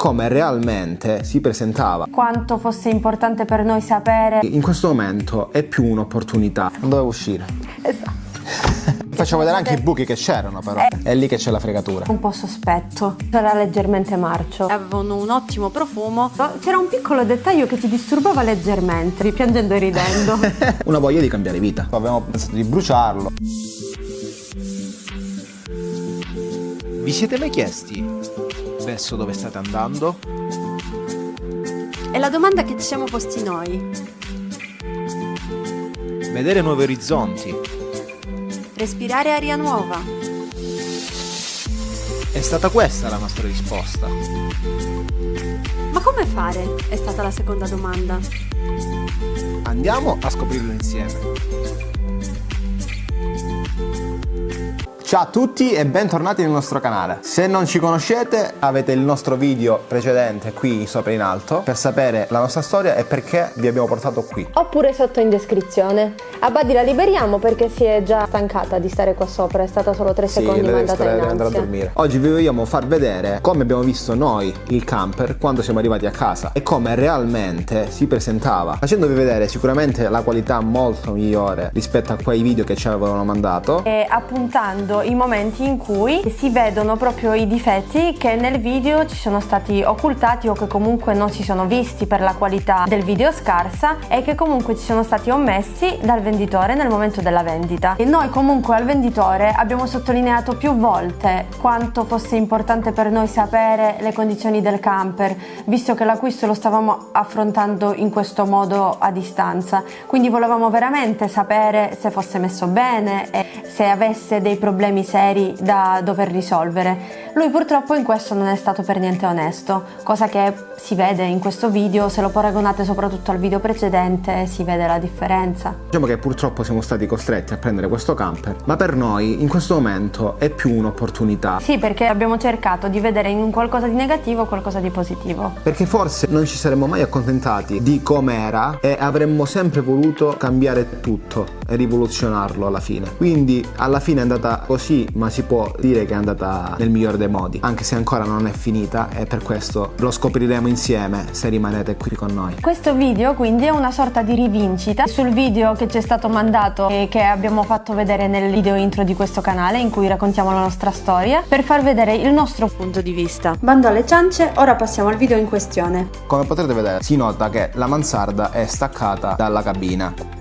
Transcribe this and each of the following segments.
come realmente si presentava. Quanto fosse importante per noi sapere. In questo momento è più un'opportunità. Non dovevo uscire. Esatto. Facciamo vedere anche i buchi che c'erano, però. È lì che c'è la fregatura. Un po' sospetto. Era leggermente marcio. Avevano un ottimo profumo. C'era un piccolo dettaglio che ti disturbava leggermente, ripiangendo e ridendo. Una voglia di cambiare vita. Avevamo pensato di bruciarlo. Vi siete mai chiesti verso dove state andando? È la domanda che ci siamo posti noi. Vedere nuovi orizzonti. Respirare aria nuova. È stata questa la nostra risposta. Ma come fare? È stata la seconda domanda. Andiamo a scoprirlo insieme. Ciao a tutti e bentornati nel nostro canale. Se non ci conoscete, avete il nostro video precedente qui sopra in alto per sapere la nostra storia e perché vi abbiamo portato qui. Oppure sotto in descrizione. A Buddy la liberiamo perché si è già stancata di stare qua sopra, è stata solo 3 secondi mandata in deve andare a ansia. dormire. Oggi vi vogliamo far vedere come abbiamo visto noi il camper quando siamo arrivati a casa e come realmente si presentava, facendovi vedere sicuramente la qualità molto migliore rispetto a quei video che ci avevano mandato E appuntando i momenti in cui si vedono proprio i difetti che nel video ci sono stati occultati o che comunque non si sono visti per la qualità del video scarsa e che comunque ci sono stati omessi dal venditore nel momento della vendita. E noi comunque al venditore abbiamo sottolineato più volte quanto fosse importante per noi sapere le condizioni del camper, visto che l'acquisto lo stavamo affrontando in questo modo a distanza, quindi volevamo veramente sapere se fosse messo bene e se avesse dei problemi seri da dover risolvere. Lui purtroppo in questo non è stato per niente onesto, cosa che si vede in questo video. Se lo paragonate soprattutto al video precedente si vede la differenza. Diciamo che purtroppo siamo stati costretti a prendere questo camper, ma per noi in questo momento è più un'opportunità. Sì, perché abbiamo cercato di vedere in un qualcosa di negativo qualcosa di positivo. Perché forse non ci saremmo mai accontentati di com'era e avremmo sempre voluto cambiare tutto e rivoluzionarlo alla fine. Quindi alla fine è andata così, ma si può dire che è andata nel migliore dei modi, anche se ancora non è finita e per questo lo scopriremo insieme se rimanete qui con noi. Questo video quindi è una sorta di rivincita sul video che ci è stato mandato e che abbiamo fatto vedere nel video intro di questo canale, in cui raccontiamo la nostra storia, per far vedere il nostro punto di vista. Bando alle ciance, ora passiamo al video in questione. Come potrete vedere si nota che la mansarda è staccata dalla cabina.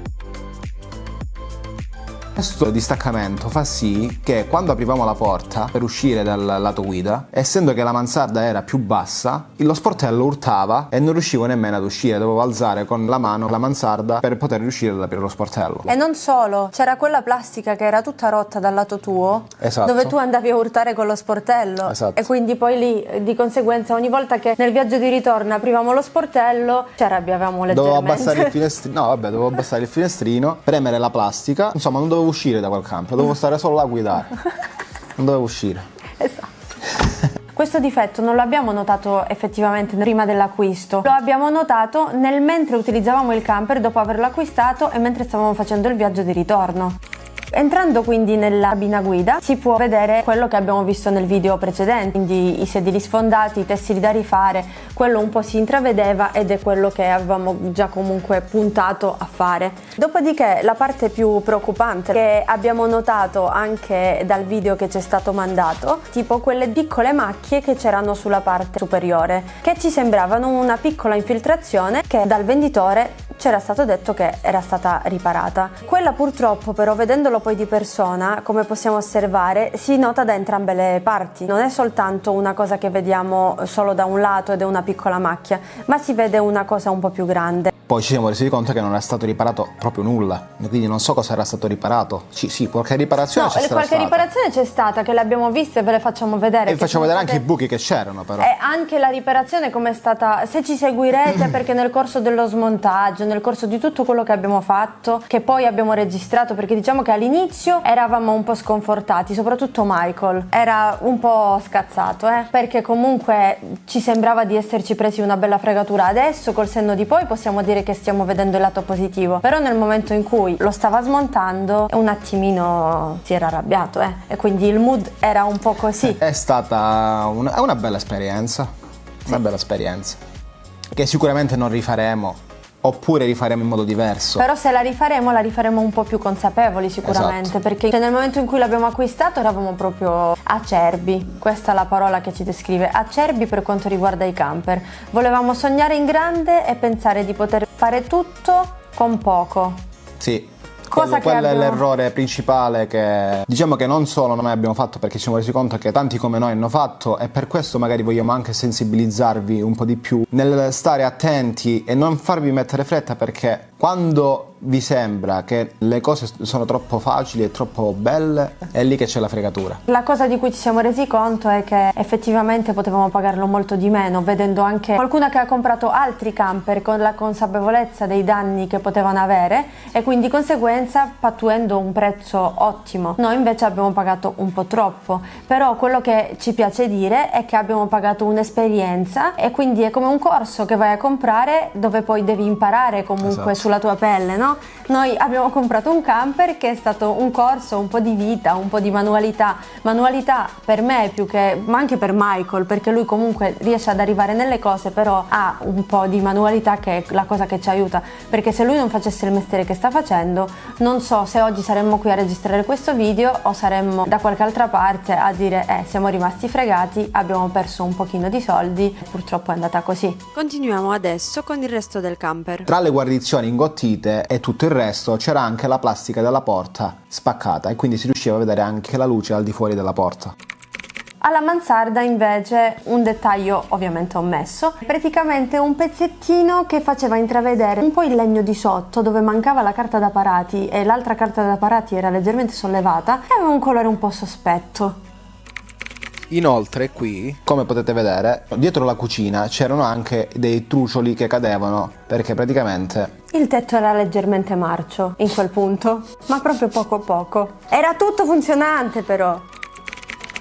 Questo distaccamento fa sì che quando aprivamo la porta per uscire dal lato guida, essendo che la mansarda era più bassa, lo sportello urtava e non riuscivo nemmeno ad uscire, dovevo alzare con la mano la mansarda per poter riuscire ad aprire lo sportello. E non solo, c'era quella plastica che era tutta rotta dal lato tuo, esatto, dove tu andavi a urtare con lo sportello, esatto, e quindi poi lì di conseguenza ogni volta che nel viaggio di ritorno aprivamo lo sportello ci arrabbiavamo leggermente. Dovevo abbassare il finestrino, no vabbè, dovevo abbassare il finestrino, premere la plastica, insomma non dovevo uscire da quel campo, dovevo stare solo là a guidare, non dovevo uscire. Esatto. Questo difetto non lo abbiamo notato effettivamente prima dell'acquisto, lo abbiamo notato nel mentre utilizzavamo il camper dopo averlo acquistato e mentre stavamo facendo il viaggio di ritorno. Entrando quindi nella cabina guida si può vedere quello che abbiamo visto nel video precedente, quindi i sedili sfondati, i tessili da rifare, quello un po' si intravedeva ed è quello che avevamo già comunque puntato a fare. Dopodiché la parte più preoccupante che abbiamo notato anche dal video che ci è stato mandato, tipo quelle piccole macchie che c'erano sulla parte superiore, che ci sembravano una piccola infiltrazione che dal venditore c'era stato detto che era stata riparata. Quella purtroppo però, vedendolo poi di persona, come possiamo osservare, si nota da entrambe le parti. Non è soltanto una cosa che vediamo solo da un lato ed è una piccola macchia, ma si vede una cosa un po' più grande. Poi ci siamo resi conto che non era stato riparato proprio nulla, quindi non so cosa era stato riparato. Sì, qualche riparazione c'è stata. Qualche riparazione c'è stata, che l'abbiamo vista e ve le facciamo vedere. E vi facciamo vedere anche i buchi che c'erano però. E anche la riparazione come è stata, se ci seguirete, perché nel corso dello smontaggio, nel corso di tutto quello che abbiamo fatto, che poi abbiamo registrato, perché diciamo che all'inizio eravamo un po' sconfortati, soprattutto Michael era un po' scazzato, perché comunque ci sembrava di esserci presi una bella fregatura. Adesso col senno di poi possiamo dire che stiamo vedendo il lato positivo, però nel momento in cui lo stava smontando un attimino si era arrabbiato, e quindi il mood era un po' così. È stata una bella esperienza. una bella esperienza che sicuramente non rifaremo, oppure rifaremo in modo diverso. Però se la rifaremo un po' più consapevoli sicuramente, Esatto. perché nel momento in cui l'abbiamo acquistato eravamo proprio acerbi, questa è la parola che ci descrive, acerbi per quanto riguarda i camper. Volevamo sognare in grande e pensare di poter fare tutto con poco. Sì. Cosa Quello che è abbiamo... l'errore principale che diciamo che non solo noi abbiamo fatto, perché ci siamo resi conto che tanti come noi hanno fatto, e per questo magari vogliamo anche sensibilizzarvi un po' di più nel stare attenti e non farvi mettere fretta, perché quando vi sembra che le cose sono troppo facili e troppo belle, è lì che c'è la fregatura. La cosa di cui ci siamo resi conto è che effettivamente potevamo pagarlo molto di meno, vedendo anche qualcuno che ha comprato altri camper con la consapevolezza dei danni che potevano avere e quindi di conseguenza pattuendo un prezzo ottimo. Noi invece abbiamo pagato un po' troppo, però quello che ci piace dire è che abbiamo pagato un'esperienza e quindi è come un corso che vai a comprare dove poi devi imparare comunque sulla tua pelle, no? Noi abbiamo comprato un camper che è stato un corso, un po' di vita, un po' di manualità per me più che, ma anche per Michael, perché lui comunque riesce ad arrivare nelle cose, però ha un po' di manualità che è la cosa che ci aiuta, perché se lui non facesse il mestiere che sta facendo, non so se oggi saremmo qui a registrare questo video o saremmo da qualche altra parte a dire siamo rimasti fregati, abbiamo perso un pochino di soldi, purtroppo è andata così. Continuiamo adesso con il resto del camper. Tra le guarnizioni ingottite e tutto il resto c'era anche la plastica della porta spaccata e quindi si riusciva a vedere anche la luce al di fuori della porta. Alla mansarda invece un dettaglio ovviamente omesso, praticamente un pezzettino che faceva intravedere un po' il legno di sotto dove mancava la carta da parati e l'altra carta da parati era leggermente sollevata e aveva un colore un po' sospetto. Inoltre qui, come potete vedere, dietro la cucina c'erano anche dei trucioli che cadevano perché praticamente il tetto era leggermente marcio in quel punto, ma proprio poco poco. Era tutto funzionante però.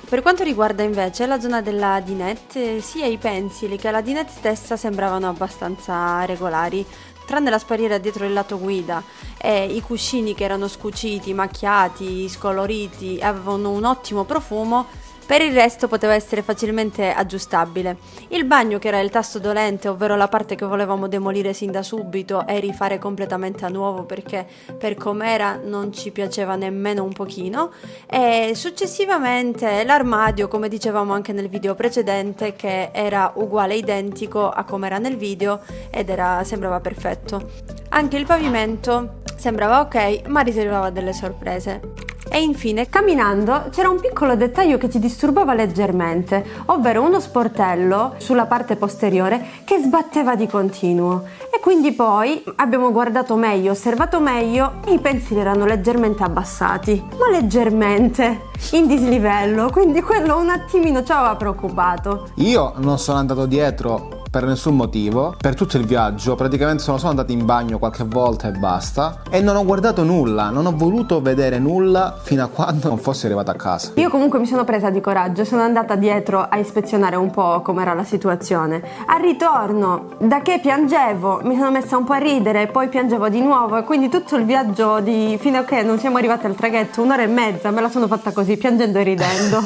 Per quanto riguarda invece la zona della dinette, sia i pensili che la dinette stessa sembravano abbastanza regolari, tranne la spariera dietro il lato guida e i cuscini che erano scuciti, macchiati, scoloriti, avevano un ottimo profumo. Per il resto poteva essere facilmente aggiustabile. Il bagno, che era il tasto dolente, ovvero la parte che volevamo demolire sin da subito e rifare completamente a nuovo perché per com'era non ci piaceva nemmeno un pochino, e successivamente l'armadio, come dicevamo anche nel video precedente, che era uguale identico a come era nel video ed sembrava perfetto. Anche il pavimento sembrava ok, ma riservava delle sorprese. E infine, camminando, c'era un piccolo dettaglio che ci disturbava leggermente, ovvero uno sportello sulla parte posteriore che sbatteva di continuo. E quindi poi abbiamo guardato meglio, osservato meglio e i pensili erano leggermente abbassati, ma leggermente, in dislivello, quindi quello un attimino ci aveva preoccupato. io non sono andato dietro per nessun motivo, per tutto il viaggio, praticamente sono solo andato in bagno qualche volta e basta, e non ho guardato nulla, non ho voluto vedere nulla fino a quando non fossi arrivato a casa. Io comunque mi sono presa di coraggio, sono andata dietro a ispezionare un po' com'era la situazione. Al ritorno, da che piangevo, mi sono messa un po' a ridere, poi piangevo di nuovo e quindi tutto il viaggio fino a che non siamo arrivati al traghetto, 1 ora e mezza, me la sono fatta così, piangendo e ridendo.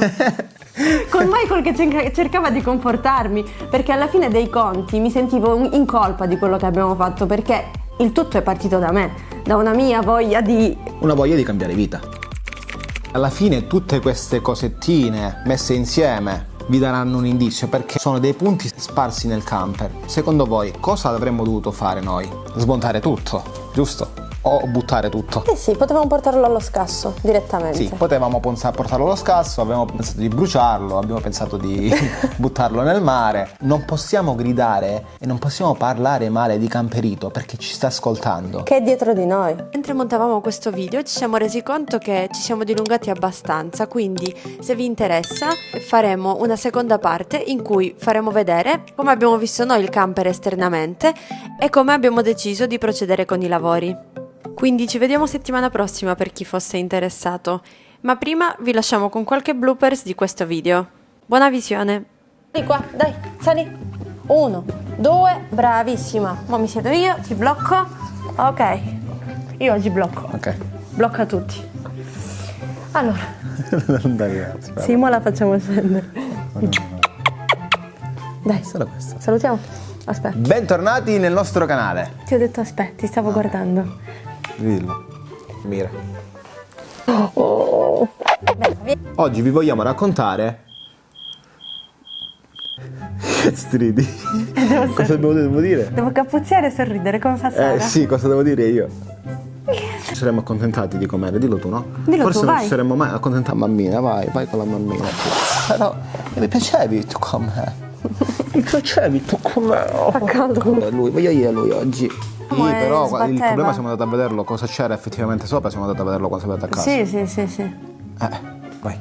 Con Michael che cercava di confortarmi, perché alla fine dei conti mi sentivo in colpa di quello che abbiamo fatto, perché il tutto è partito da me, da una mia voglia di cambiare vita. Alla fine tutte queste cosettine messe insieme vi daranno un indizio, perché sono dei punti sparsi nel camper. Secondo voi cosa avremmo dovuto fare noi? Smontare tutto, giusto? O buttare tutto? Eh sì, potevamo portarlo allo scasso direttamente. Sì, potevamo portarlo allo scasso, abbiamo pensato di bruciarlo, abbiamo pensato di buttarlo nel mare. Non possiamo gridare e non possiamo parlare male di Camperito perché ci sta ascoltando. Che è dietro di noi. Mentre montavamo questo video ci siamo resi conto che ci siamo dilungati abbastanza, quindi se vi interessa faremo una seconda parte in cui faremo vedere come abbiamo visto noi il camper esternamente e come abbiamo deciso di procedere con i lavori. Quindi ci vediamo settimana prossima per chi fosse interessato, ma prima vi lasciamo con qualche bloopers di questo video. Buona visione! Sali qua, dai, sali. 1, 2, bravissima. Ora mi siedo io, ti blocco. Ok, io oggi blocco. Ok. Blocca tutti. Allora. Non dai, ragazzi. Sì, ma la facciamo scendere. Dai, Solo questo. salutiamo. Aspetta, Bentornati nel nostro canale. ti ho detto aspetta, ti stavo guardando. Dillo. Mira. Oggi vi vogliamo raccontare. Che stridi? Cosa devo dire? Devo cappucciare e sorridere come fa Sara. Sì, cosa devo dire io? Ci saremmo accontentati di com'era, dillo tu, no? Dillo Forse tu, non vai. ci saremmo mai accontentati. Mammina, vai con la mammina. Però mi piacevi tu con me. Mi piacevi tu con me. Fa caldo. Voglio io e lui oggi. Sì, Amore, però il sbatteva. problema siamo andati a vederlo cosa c'era effettivamente sopra, siamo andati a vederlo quando siamo andati a casa. Sì. Vai.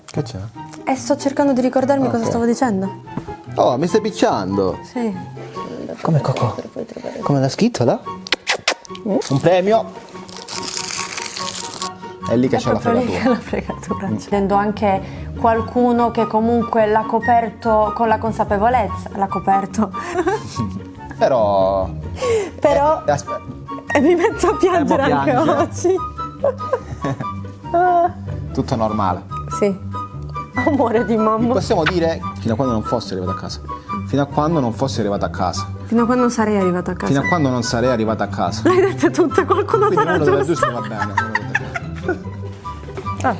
Che c'è? E sto cercando di ricordarmi cosa Ok. stavo dicendo. Oh, mi stai picchiando. Sì. Come Coco? Come l'ha scritto là? Un premio. È lì che c'è la Proprio lì fregatura. che la fregatura. Vedendo anche qualcuno che comunque l'ha coperto con la consapevolezza. L'ha coperto. Però. Però. Aspetta. E mi metto a piangere mo anche piange. oggi. Tutto normale. Sì. Amore di mamma. Possiamo dire fino a quando non fossi arrivato a casa. Fino a quando non fossi arrivato a casa. Fino a quando sarei arrivata a casa. Fino a quando non sarei arrivato a casa. L'hai dette tutte, qualcuno Quindi sarà uno delle giusto. giuste va bene. Ah.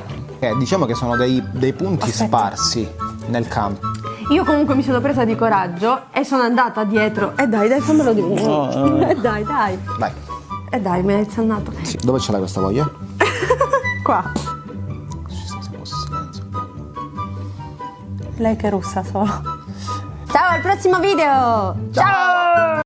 Diciamo che sono dei punti Aspetta. sparsi nel campo. Io comunque mi sono presa di coraggio e sono andata dietro. E dai, fammelo dire. E dai. Vai. E dai, mi hai zannato. Sì, dove ce l'hai questa voglia? Qua. Ci sta un po' silenzio. Lei che russa solo. Ciao, al prossimo video. Ciao.